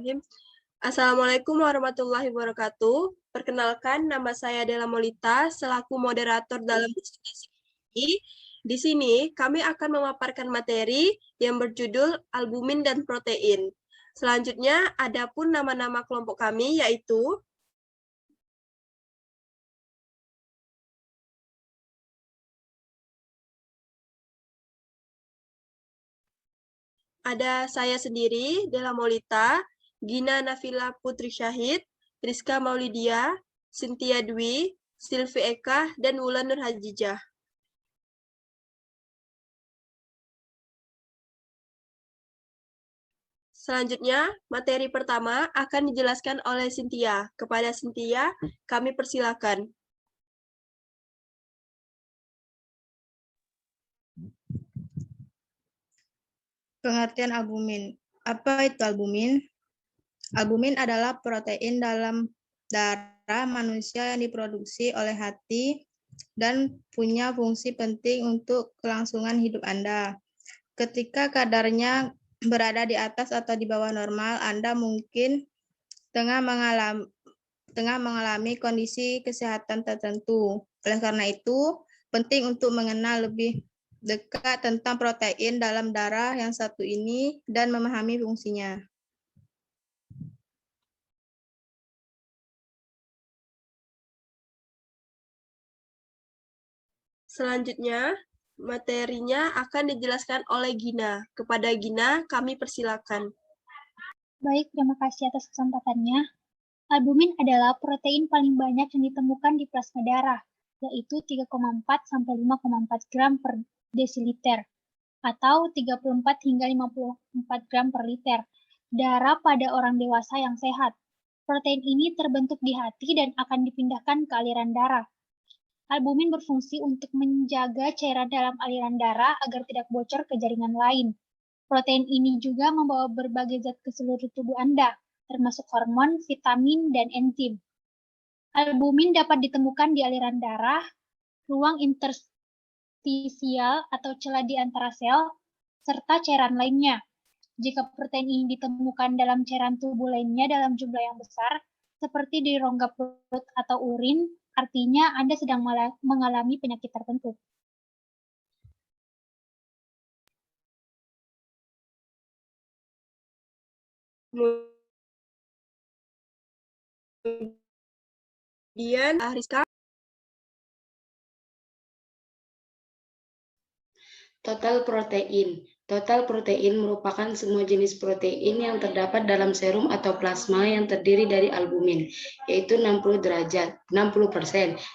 Bismillahirrahmanirrahim. Assalamualaikum warahmatullahi wabarakatuh. Perkenalkan, nama saya Della Molita selaku moderator dalam diskusi ini. Di sini kami akan memaparkan materi yang berjudul albumin dan protein. Selanjutnya, adapun nama-nama kelompok kami yaitu ada saya sendiri, Della Molita, Gina Nafila Putri Syahid, Rizka Maulidia, Cynthia Dwi, Silvi Eka, dan Wulan Nur Hajijah. Selanjutnya, materi pertama akan dijelaskan oleh Cynthia. Kepada Cynthia, kami persilakan. Pengertian albumin. Apa itu albumin? Albumin adalah protein dalam darah manusia yang diproduksi oleh hati dan punya fungsi penting untuk kelangsungan hidup Anda. Ketika kadarnya berada di atas atau di bawah normal, Anda mungkin tengah mengalami kondisi kesehatan tertentu. Oleh karena itu, penting untuk mengenal lebih dekat tentang protein dalam darah yang satu ini dan memahami fungsinya. Selanjutnya, materinya akan dijelaskan oleh Gina. Kepada Gina, kami persilakan. Baik, terima kasih atas kesempatannya. Albumin adalah protein paling banyak yang ditemukan di plasma darah, yaitu 3,4 sampai 5,4 gram per desiliter, atau 34 hingga 54 gram per liter darah pada orang dewasa yang sehat. Protein ini terbentuk di hati dan akan dipindahkan ke aliran darah. Albumin berfungsi untuk menjaga cairan dalam aliran darah agar tidak bocor ke jaringan lain. Protein ini juga membawa berbagai zat ke seluruh tubuh Anda, termasuk hormon, vitamin, dan enzim. Albumin dapat ditemukan di aliran darah, ruang interstisial atau celah di antara sel, serta cairan lainnya. Jika protein ini ditemukan dalam cairan tubuh lainnya dalam jumlah yang besar, seperti di rongga perut atau urin, artinya Anda sedang mengalami penyakit tertentu. Kemudian, Rizka. Total protein. Total protein merupakan semua jenis protein yang terdapat dalam serum atau plasma yang terdiri dari albumin, yaitu 60%,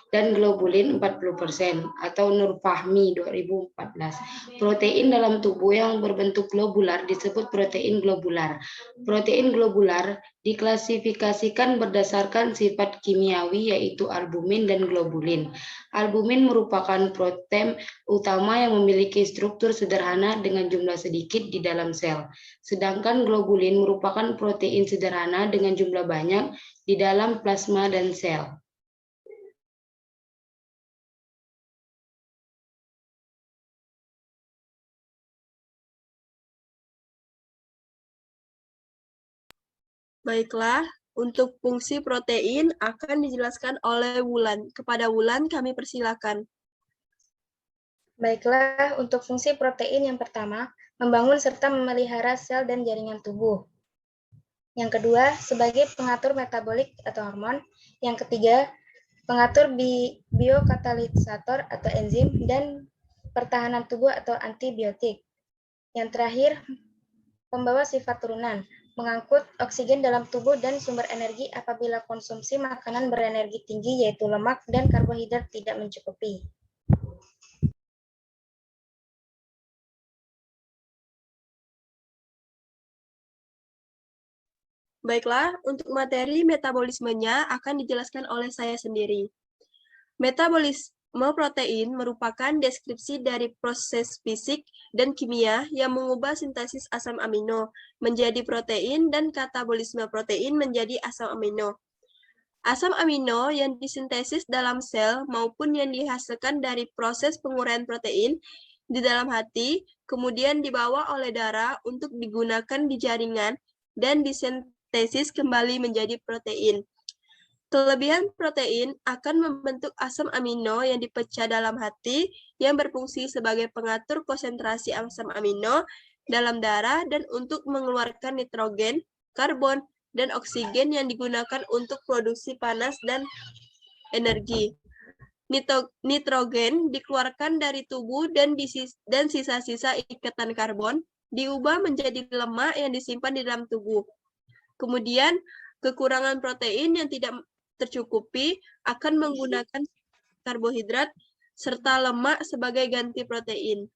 dan globulin 40%, atau Nur Fahmi 2014. Protein dalam tubuh yang berbentuk globular disebut protein globular. Protein globular diklasifikasikan berdasarkan sifat kimiawi, yaitu albumin dan globulin. Albumin merupakan protein utama yang memiliki struktur sederhana dengan jumlah sedikit di dalam sel. Sedangkan globulin merupakan protein sederhana dengan jumlah banyak di dalam plasma dan sel. Baiklah, untuk fungsi protein akan dijelaskan oleh Wulan. Kepada Wulan, kami persilakan. Baiklah, untuk fungsi protein yang pertama, membangun serta memelihara sel dan jaringan tubuh. Yang kedua, sebagai pengatur metabolik atau hormon. Yang ketiga, pengatur biokatalisator atau enzim dan pertahanan tubuh atau antibiotik. Yang terakhir, pembawa sifat turunan, mengangkut oksigen dalam tubuh dan sumber energi apabila konsumsi makanan berenergi tinggi yaitu lemak dan karbohidrat tidak mencukupi. Baiklah, untuk materi metabolismenya akan dijelaskan oleh saya sendiri. Metabolisme protein merupakan deskripsi dari proses fisik dan kimia yang mengubah sintesis asam amino menjadi protein dan katabolisme protein menjadi asam amino. Asam amino yang disintesis dalam sel maupun yang dihasilkan dari proses penguraian protein di dalam hati, kemudian dibawa oleh darah untuk digunakan di jaringan dan sintesis kembali menjadi protein. Kelebihan protein akan membentuk asam amino yang dipecah dalam hati yang berfungsi sebagai pengatur konsentrasi asam amino dalam darah dan untuk mengeluarkan nitrogen, karbon, dan oksigen yang digunakan untuk produksi panas dan energi. Nitrogen dikeluarkan dari tubuh dan sisa-sisa ikatan karbon diubah menjadi lemak yang disimpan di dalam tubuh. Kemudian, kekurangan protein yang tidak tercukupi akan menggunakan karbohidrat serta lemak sebagai ganti protein.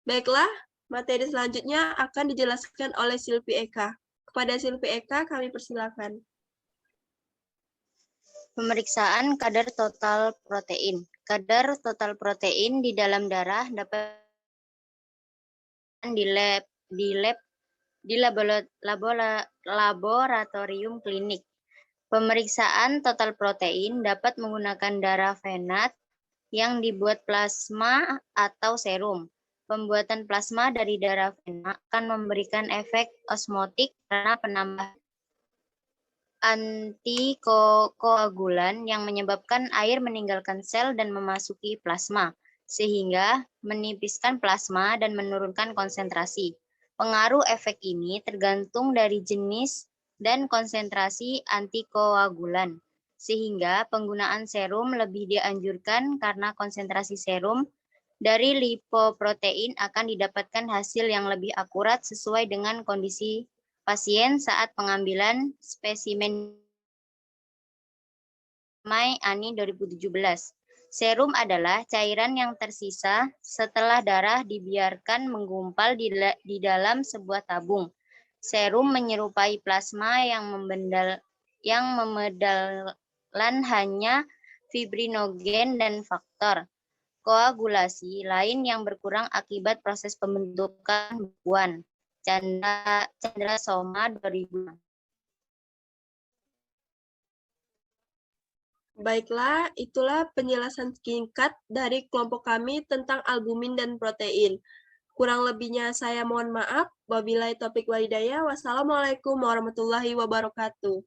Baiklah, materi selanjutnya akan dijelaskan oleh Silvi Eka. Kepada Silvi Eka, kami persilakan. Pemeriksaan kadar total protein. Kadar total protein di dalam darah dapat di laboratorium klinik. Pemeriksaan total protein dapat menggunakan darah venat yang dibuat plasma atau serum. Pembuatan plasma dari darah vena akan memberikan efek osmotik karena penambahan antikoagulan yang menyebabkan air meninggalkan sel dan memasuki plasma, sehingga menipiskan plasma dan menurunkan konsentrasi. Pengaruh efek ini tergantung dari jenis dan konsentrasi antikoagulan, sehingga penggunaan serum lebih dianjurkan karena konsentrasi serum dari lipoprotein akan didapatkan hasil yang lebih akurat sesuai dengan kondisi pasien saat pengambilan spesimen Mei ANI 2017. Serum adalah cairan yang tersisa setelah darah dibiarkan menggumpal di dalam sebuah tabung. Serum menyerupai plasma yang memedalan hanya fibrinogen dan faktor koagulasi lain yang berkurang akibat proses pembentukan bekuan. Chandra Soma 2000. Baiklah, itulah penjelasan singkat dari kelompok kami tentang albumin dan protein. Kurang lebihnya saya mohon maaf. Wabillahi taufiq wal hidayah. Wassalamualaikum warahmatullahi wabarakatuh.